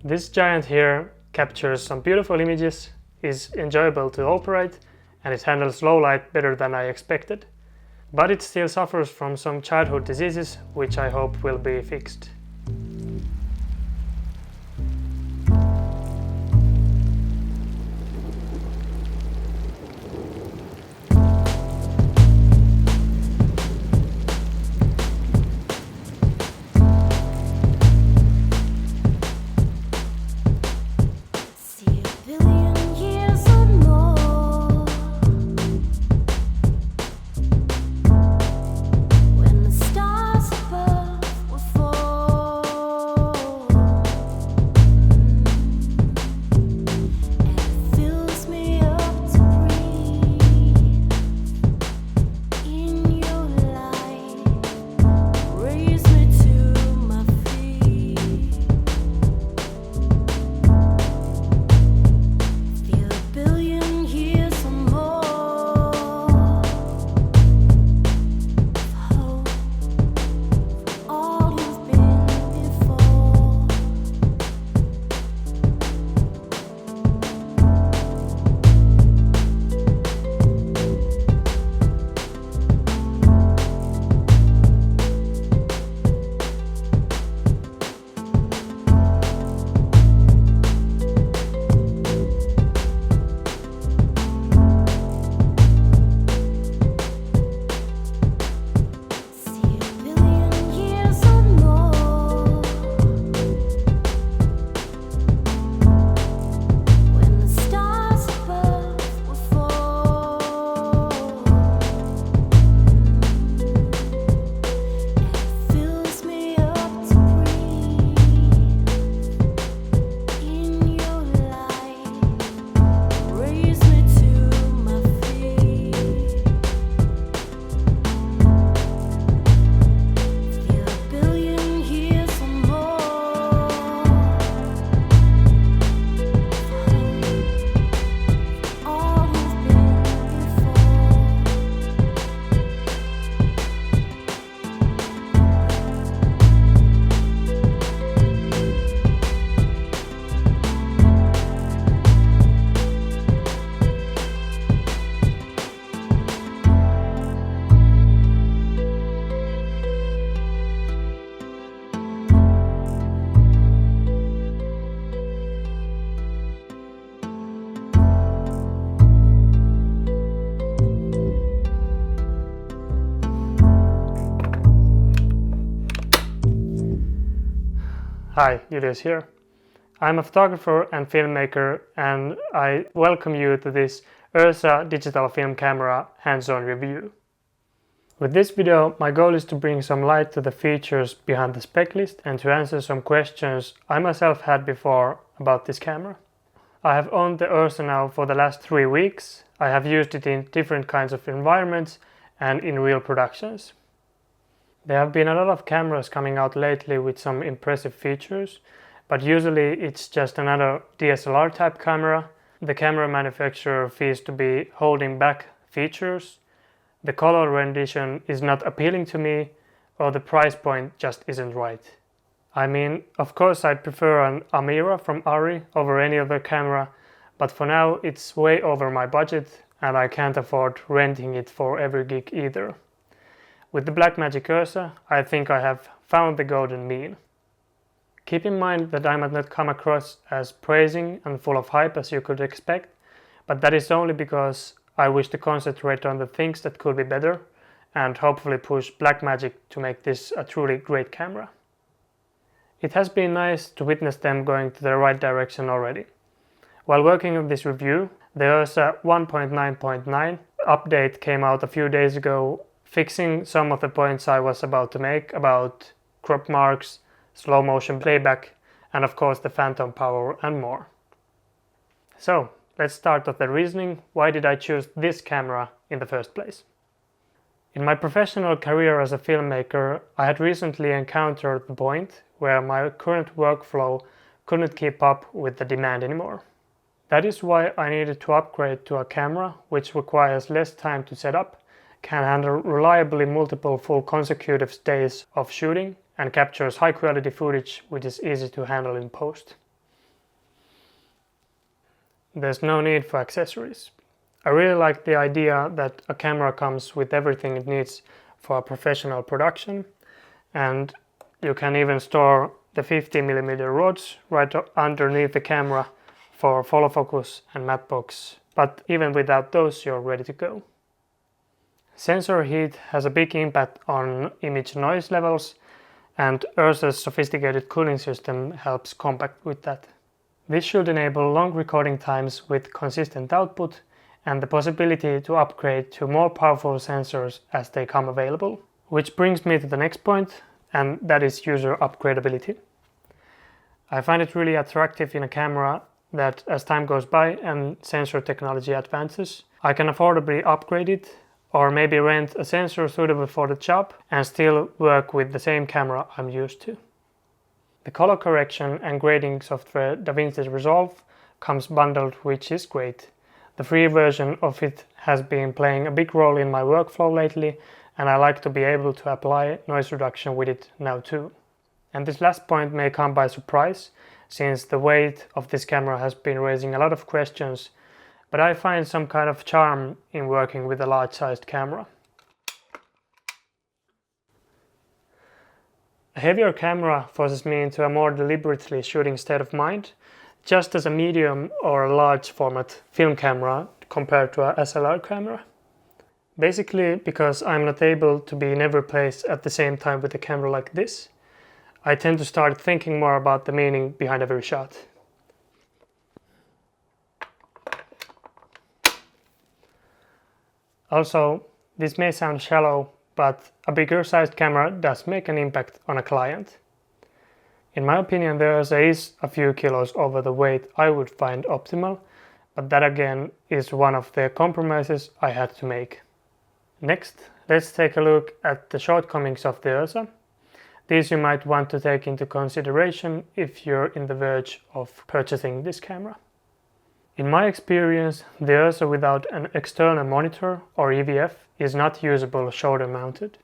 This giant here captures some beautiful images, is enjoyable to operate, and it handles low light better than I expected. But it still suffers from some childhood diseases, which I hope will be fixed. Hi, Julius here. I'm a photographer and filmmaker, and I welcome you to this URSA digital film camera hands-on review. With this video, my goal is to bring some light to the features behind the spec list and to answer some questions I myself had before about this camera. I have owned the URSA now for the last 3 weeks. I have used it in different kinds of environments and in real productions. There have been a lot of cameras coming out lately with some impressive features, but usually it's just another DSLR type camera. The camera manufacturer feels to be holding back features, the color rendition is not appealing to me, or the price point just isn't right. I mean, of course I'd prefer an Amira from Arri over any other camera, but for now it's way over my budget and I can't afford renting it for every gig either. With the Blackmagic URSA, I think I have found the golden mean. Keep in mind that I might not come across as praising and full of hype as you could expect, but that is only because I wish to concentrate on the things that could be better and hopefully push Blackmagic to make this a truly great camera. It has been nice to witness them going to the right direction already. While working on this review, the URSA 1.9.9 update came out a few days ago, fixing some of the points I was about to make about crop marks, slow motion playback, and of course the phantom power and more. So let's start with the reasoning. Why did I choose this camera in the first place? In my professional career as a filmmaker, I had recently encountered the point where my current workflow couldn't keep up with the demand anymore. That is why I needed to upgrade to a camera which requires less time to set up, can handle reliably multiple full consecutive days of shooting, and captures high quality footage which is easy to handle in post. there's no need for accessories. I really like the idea that a camera comes with everything it needs for a professional production, and you can even store the 50mm rods right underneath the camera for follow focus and matte box, but even without those you're ready to go. Sensor heat has a big impact on image noise levels, and URSA's sophisticated cooling system helps combat with that. This should enable long recording times with consistent output and the possibility to upgrade to more powerful sensors as they come available. Which brings me to the next point, and that is user upgradability. I find it really attractive in a camera that as time goes by and sensor technology advances, I can affordably upgrade it, or maybe rent a sensor suitable for the job and still work with the same camera I'm used to. The color correction and grading software DaVinci Resolve comes bundled, which is great. The free version of it has been playing a big role in my workflow lately, and I like to be able to apply noise reduction with it now too. And this last point may come by surprise, since the weight of this camera has been raising a lot of questions, but I find some kind of charm in working with a large-sized camera. A heavier camera forces me into a more deliberately shooting state of mind, just as a medium or a large format film camera compared to a SLR camera. Basically, because I'm not able to be in every place at the same time with a camera like this, I tend to start thinking more about the meaning behind every shot. Also, this may sound shallow, but a bigger sized camera does make an impact on a client. In my opinion, the URSA is a few kilos over the weight I would find optimal, but that again is one of the compromises I had to make. Next, let's take a look at the shortcomings of the URSA. These you might want to take into consideration if you're in the verge of purchasing this camera. In my experience, the URSA without an external monitor or EVF is not usable shoulder mounted.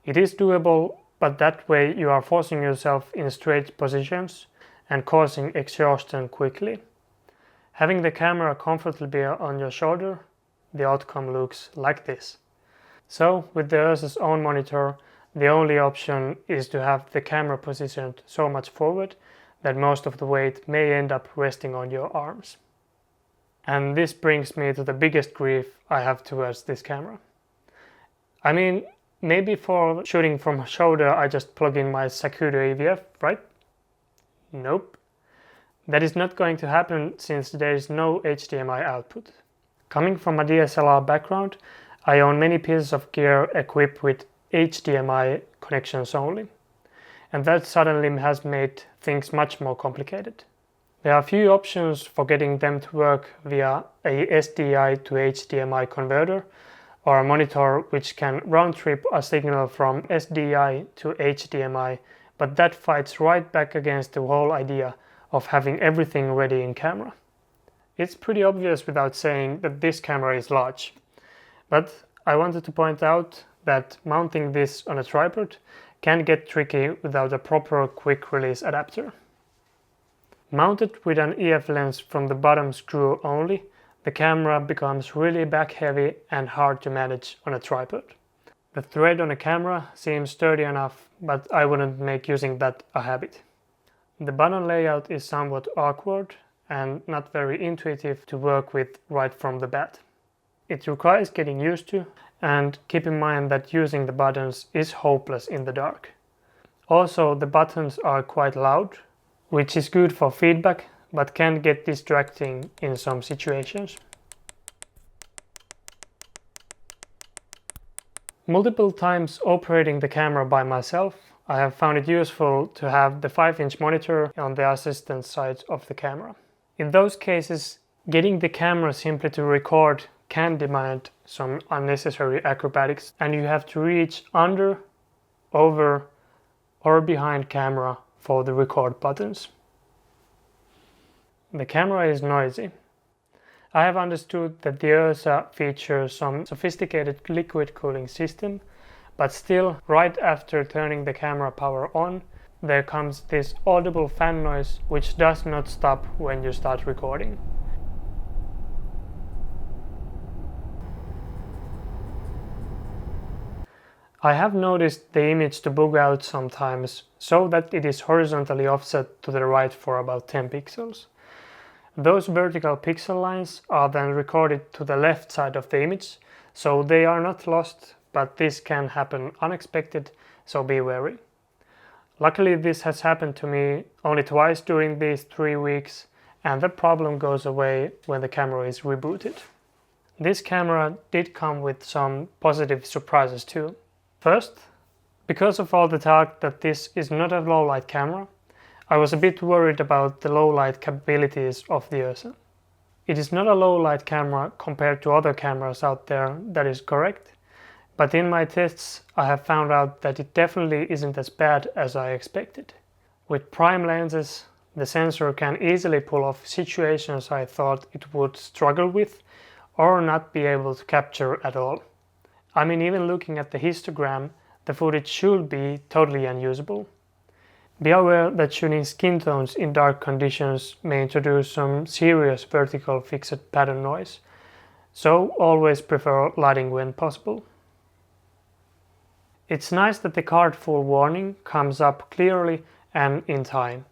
It is doable, but that way you are forcing yourself in straight positions and causing exhaustion quickly. Having the camera comfortably on your shoulder, the outcome looks like this. So, with the URSA's own monitor, the only option is to have the camera positioned so much forward that most of the weight may end up resting on your arms. And this brings me to the biggest grief I have towards this camera. I mean, maybe for shooting from shoulder I just plug in my Sakudo EVF, right? Nope. That is not going to happen since there is no HDMI output. Coming from a DSLR background, I own many pieces of gear equipped with HDMI connections only, and that suddenly has made things much more complicated. There are few options for getting them to work via a SDI to HDMI converter or a monitor which can round trip a signal from SDI to HDMI, but that fights right back against the whole idea of having everything ready in camera. It's pretty obvious without saying that this camera is large, but I wanted to point out that mounting this on a tripod can get tricky without a proper quick release adapter. Mounted with an EF lens from the bottom screw only, the camera becomes really back heavy and hard to manage on a tripod. The thread on the camera seems sturdy enough, but I wouldn't make using that a habit. The button layout is somewhat awkward and not very intuitive to work with right from the bat. It requires getting used to, and keep in mind that using the buttons is hopeless in the dark. Also, the buttons are quite loud, which is good for feedback, but can get distracting in some situations. Multiple times operating the camera by myself, I have found it useful to have the 5-inch monitor on the assistant side of the camera. In those cases, getting the camera simply to record can demand some unnecessary acrobatics, and you have to reach under, over, or behind camera for the record buttons. The camera is noisy. I have understood that the URSA features some sophisticated liquid cooling system, but still, right after turning the camera power on, there comes this audible fan noise which does not stop when you start recording. I have noticed the image to bug out sometimes so that it is horizontally offset to the right for about 10 pixels. Those vertical pixel lines are then recorded to the left side of the image, so they are not lost, but this can happen unexpected, so be wary. Luckily this has happened to me only twice during these 3 weeks, and the problem goes away when the camera is rebooted. This camera did come with some positive surprises too. First, because of all the talk that this is not a low light camera, I was a bit worried about the low light capabilities of the URSA. It is not a low light camera compared to other cameras out there, that is correct, but in my tests I have found out that it definitely isn't as bad as I expected. With prime lenses, the sensor can easily pull off situations I thought it would struggle with or not be able to capture at all. I mean, even looking at the histogram, the footage should be totally unusable. Be aware that shooting skin tones in dark conditions may introduce some serious vertical fixed pattern noise, so always prefer lighting when possible. It's nice that the card full warning comes up clearly and in time.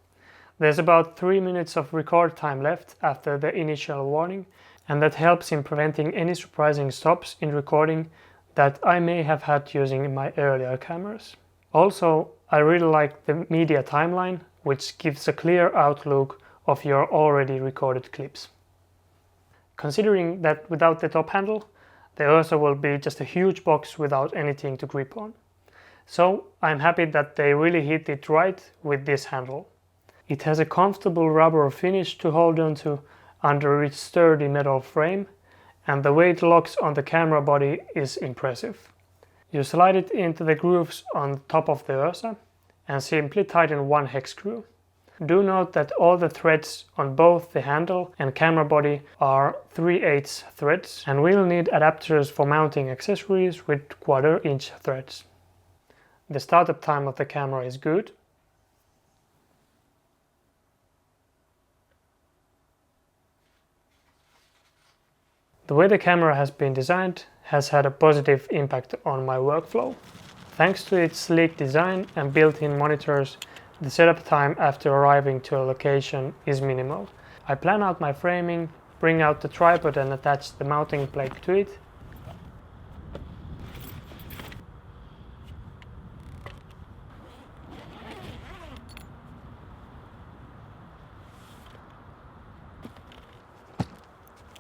There's about 3 minutes of record time left after the initial warning, and that helps in preventing any surprising stops in recording that I may have had using my earlier cameras. Also, I really like the media timeline, which gives a clear outlook of your already recorded clips. Considering that without the top handle, the URSA will be just a huge box without anything to grip on. So I'm happy that they really hit it right with this handle. It has a comfortable rubber finish to hold on to under its sturdy metal frame, and the way it locks on the camera body is impressive. You slide it into the grooves on top of the URSA and simply tighten one hex screw. Do note that all the threads on both the handle and camera body are 3/8 threads, and we'll need adapters for mounting accessories with 1/4 inch threads. The startup time of the camera is good. The way the camera has been designed has had a positive impact on my workflow. Thanks to its sleek design and built-in monitors, the setup time after arriving to a location is minimal. I plan out my framing, bring out the tripod and attach the mounting plate to it.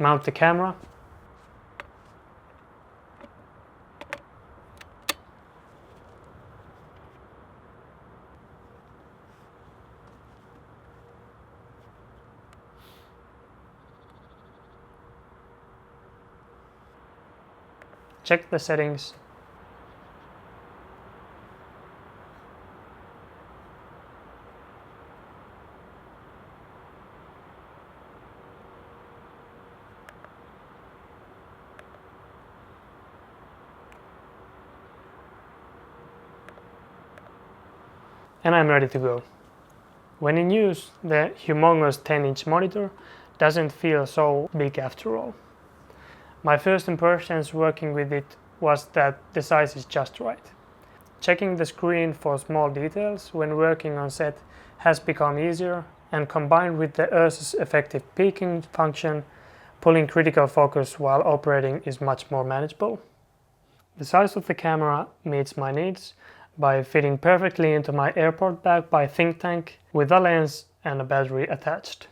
Mount the camera. Check the settings. And I'm ready to go. When in use, the humongous 10-inch monitor doesn't feel so big after all. My first impressions working with it was that the size is just right. Checking the screen for small details when working on set has become easier, and combined with the URSA's effective peaking function, pulling critical focus while operating is much more manageable. The size of the camera meets my needs by fitting perfectly into my airport bag by Think Tank with a lens and a battery attached.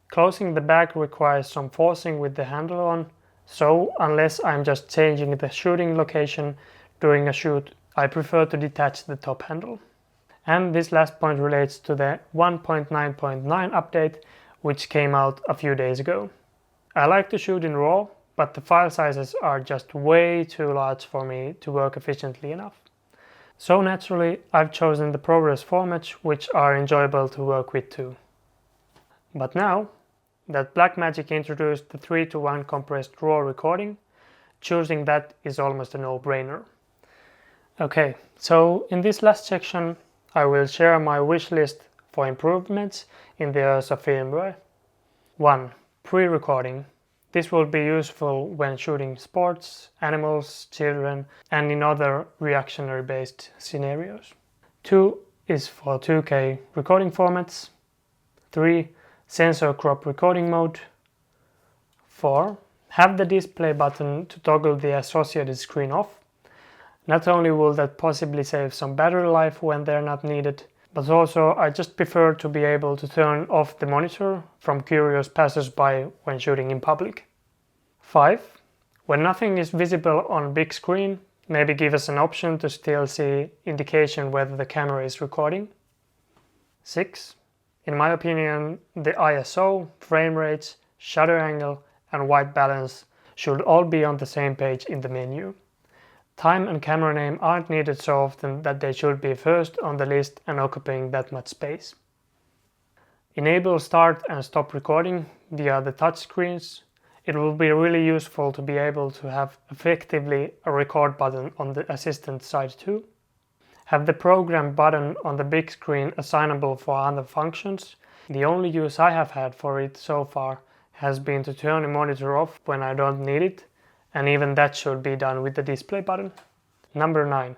Closing the bag requires some forcing with the handle on, so unless I'm just changing the shooting location during a shoot, I prefer to detach the top handle. And this last point relates to the 1.9.9 update, which came out a few days ago. I like to shoot in RAW, but the file sizes are just way too large for me to work efficiently enough. So naturally, I've chosen the ProRes formats, which are enjoyable to work with too. But now that Blackmagic introduced the 3:1 compressed RAW recording, choosing that is almost a no-brainer. Okay, so in this last section I will share my wish list for improvements in the URSA firmware. 1. Pre-recording. This will be useful when shooting sports, animals, children, and in other reactionary based scenarios. 2 is for 2K recording formats. 3. Sensor crop recording mode. 4. Have the display button to toggle the associated screen off. Not only will that possibly save some battery life when they're not needed, but also I just prefer to be able to turn off the monitor from curious passers-by when shooting in public. 5. When nothing is visible on big screen, maybe give us an option to still see indication whether the camera is recording. 6. In my opinion, the ISO, frame rates, shutter angle and white balance should all be on the same page in the menu. Time and camera name aren't needed so often that they should be first on the list and occupying that much space. Enable start and stop recording via the touch screens. It will be really useful to be able to have effectively a record button on the assistant side too. Have the program button on the big screen assignable for other functions. The only use I have had for it so far has been to turn the monitor off when I don't need it, and even that should be done with the display button. Number 9.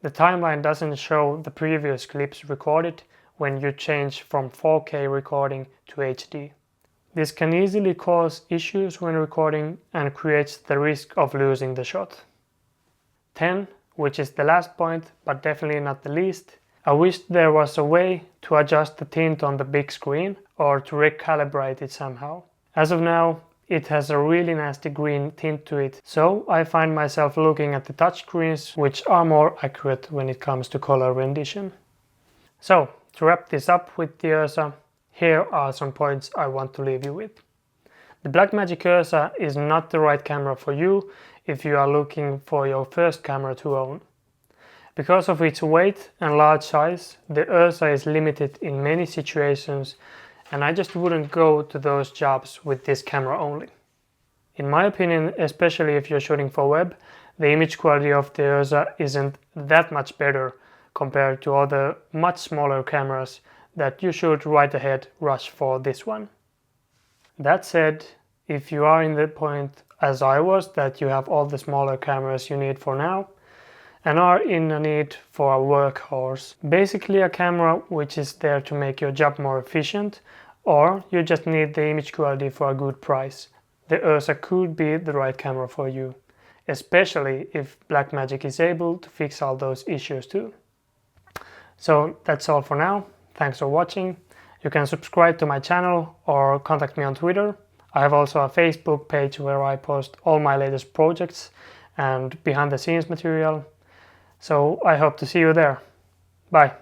The timeline doesn't show the previous clips recorded when you change from 4K recording to HD. This can easily cause issues when recording and creates the risk of losing the shot. 10, which is the last point, but definitely not the least. I wish there was a way to adjust the tint on the big screen or to recalibrate it somehow. As of now, it has a really nasty green tint to it, so I find myself looking at the touchscreens, which are more accurate when it comes to color rendition. So, to wrap this up with the URSA, here are some points I want to leave you with. The Blackmagic URSA is not the right camera for you if you are looking for your first camera to own. Because of its weight and large size, the URSA is limited in many situations, and I just wouldn't go to those jobs with this camera only. In my opinion, especially if you're shooting for web, the image quality of the URSA isn't that much better compared to other much smaller cameras that you should right ahead rush for this one. That said, if you are in the point as I was that you have all the smaller cameras you need for now and are in a need for a workhorse, basically a camera which is there to make your job more efficient, or you just need the image quality for a good price, the URSA could be the right camera for you, especially if Blackmagic is able to fix all those issues too. So that's all for now. Thanks for watching. You can subscribe to my channel or contact me on Twitter. I have also a Facebook page where I post all my latest projects and behind the scenes material. So I hope to see you there. Bye.